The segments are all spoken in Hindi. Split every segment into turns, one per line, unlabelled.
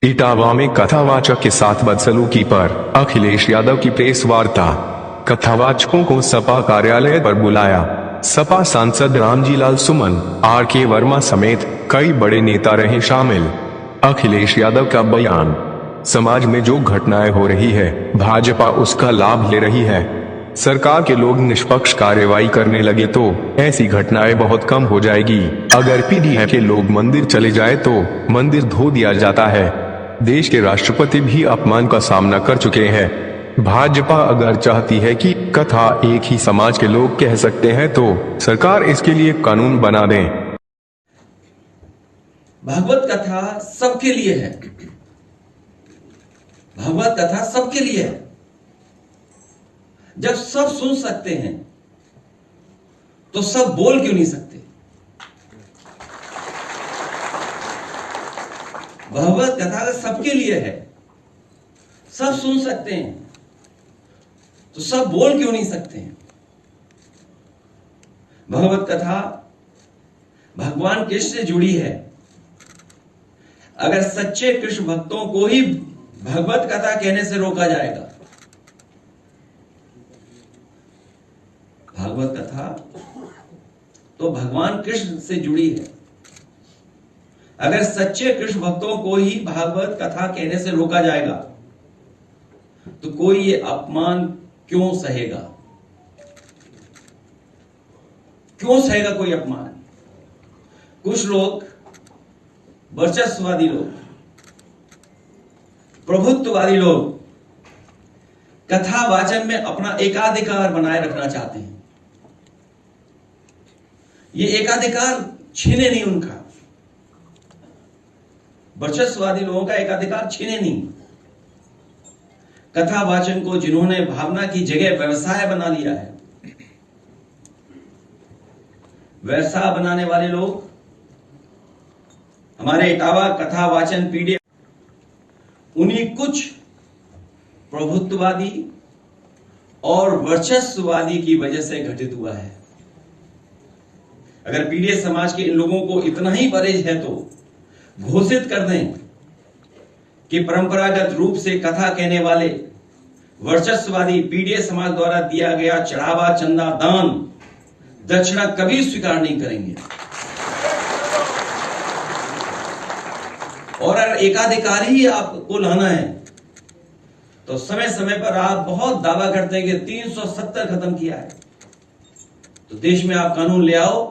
इटावा में कथावाचक के साथ बदसलूकी पर अखिलेश यादव की प्रेस वार्ता। कथावाचकों को सपा कार्यालय पर बुलाया। सपा सांसद रामजीलाल सुमन, आर.के. वर्मा समेत कई बड़े नेता रहे शामिल। अखिलेश यादव का बयान। समाज में जो घटनाएं हो रही है, भाजपा उसका लाभ ले रही है। सरकार के लोग निष्पक्ष कार्रवाई करने लगे तो ऐसी घटनाएं बहुत कम हो जाएगी। अगर पीडीएम के लोग मंदिर चले जाए तो मंदिर धो दिया जाता है। देश के राष्ट्रपति भी अपमान का सामना कर चुके हैं। भाजपा अगर चाहती है कि कथा एक ही समाज के लोग कह सकते हैं तो सरकार इसके लिए कानून बना दे।
भागवत कथा सबके लिए है। भागवत कथा सबके लिए है। जब सब सुन सकते हैं तो सब बोल क्यों नहीं सकते? भागवत कथा सबके लिए है, सब सुन सकते हैं तो सब बोल क्यों नहीं सकते हैं? भगवत कथा भगवान कृष्ण से जुड़ी है। अगर सच्चे कृष्ण भक्तों को ही भगवत कथा कहने से रोका जाएगा, भागवत कथा तो भगवान कृष्ण से जुड़ी है। अगर सच्चे कृष्ण भक्तों को ही भागवत कथा कहने से रोका जाएगा तो कोई ये अपमान क्यों सहेगा? क्यों सहेगा कोई अपमान? कुछ लोग, वर्चस्ववादी लोग, प्रभुत्ववादी लोग कथा वाचन में अपना एकाधिकार बनाए रखना चाहते हैं। ये एकाधिकार छीने नहीं उनका। वर्चस्ववादी लोगों का एकाधिकार छीने नहीं। कथा वाचन को जिन्होंने भावना की जगह व्यवसाय बना लिया है, व्यवसाय बनाने वाले लोग हमारे इटावा कथा वाचन पीढ़ी उन्हीं कुछ प्रभुत्ववादी और वर्चस्ववादी की वजह से घटित हुआ है। अगर पीढ़ी समाज के इन लोगों को इतना ही परहेज है तो घोषित कर दें कि परंपरागत रूप से कथा कहने वाले वर्चस्ववादी पीढ़ी समाज द्वारा दिया गया चढ़ावा, चंदा, दान, दक्षिणा कभी स्वीकार नहीं करेंगे। और अगर एकाधिकार ही आपको लाना है तो समय समय पर आप बहुत दावा करते हैं कि 370 खत्म किया है, तो देश में आप कानून ले आओ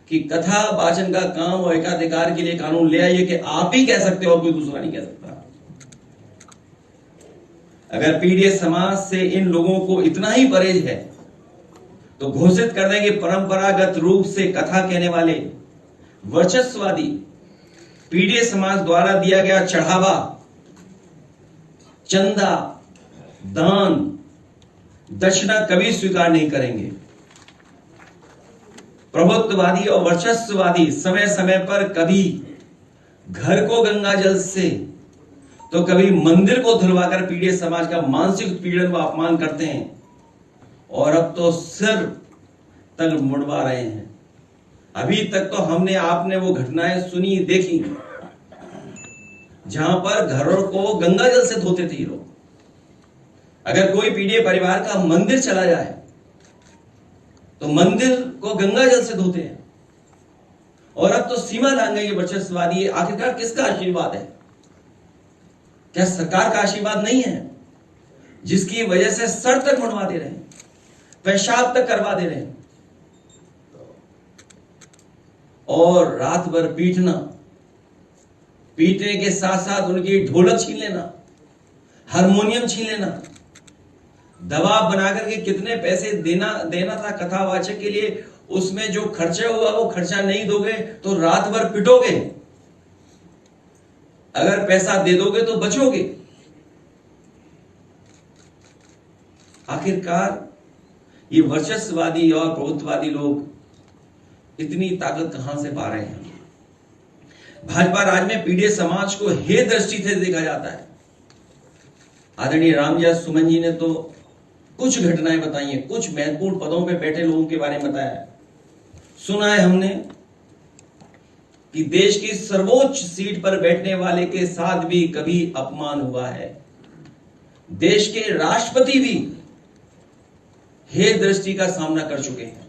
कि कथा वाचन का काम और एकाधिकार के लिए कानून ले आइए कि आप ही कह सकते हो और कोई दूसरा नहीं कह सकता। अगर पीढ़ी समाज से इन लोगों को इतना ही परहेज है तो घोषित कर दें कि परंपरागत रूप से कथा कहने वाले वर्चस्ववादी पीढ़ी समाज द्वारा दिया गया चढ़ावा, चंदा, दान, दक्षिणा कभी स्वीकार नहीं करेंगे। प्रभुत्ववादी और वर्चस्ववादी समय समय पर कभी घर को गंगा जल से तो कभी मंदिर को धुलवाकर पीढ़ी समाज का मानसिक उत्पीड़न व अपमान करते हैं, और अब तो सिर तक मुड़वा रहे हैं। अभी तक तो हमने आपने वो घटनाएं सुनी, देखी, जहां पर घरों को गंगा जल से धोते थे लोग। अगर कोई पीढ़ी परिवार का मंदिर चला जाए तो मंदिर को गंगा जल से धोते हैं, और अब तो सीमा लांग गई वर्चस्ववादी। आखिरकार किसका आशीर्वाद है? क्या सरकार का आशीर्वाद नहीं है, जिसकी वजह से सर तक मुड़वा दे रहे हैं, पेशाब तक करवा दे रहे हैं, और रात भर पीटना, पीटने के साथ साथ उनकी ढोलक छीन लेना, हारमोनियम छीन लेना, दबाव बनाकर के कितने पैसे देना था कथावाचक के लिए, उसमें जो खर्चा हुआ वो खर्चा नहीं दोगे तो रात भर पिटोगे, अगर पैसा दे दोगे तो बचोगे। आखिरकार ये वर्चस्ववादी और प्रभुत्ववादी लोग इतनी ताकत कहां से पा रहे हैं? भाजपा राज में पीढ़ी समाज को हे दृष्टि से देखा जाता है। आदरणीय रामजीलाल सुमन जी ने तो कुछ घटनाएं बताई हैं, कुछ महत्वपूर्ण पदों पे बैठे लोगों के बारे में बताया है। सुना है हमने कि देश की सर्वोच्च सीट पर बैठने वाले के साथ भी कभी अपमान हुआ है। देश के राष्ट्रपति भी हे दृष्टि का सामना कर चुके हैं।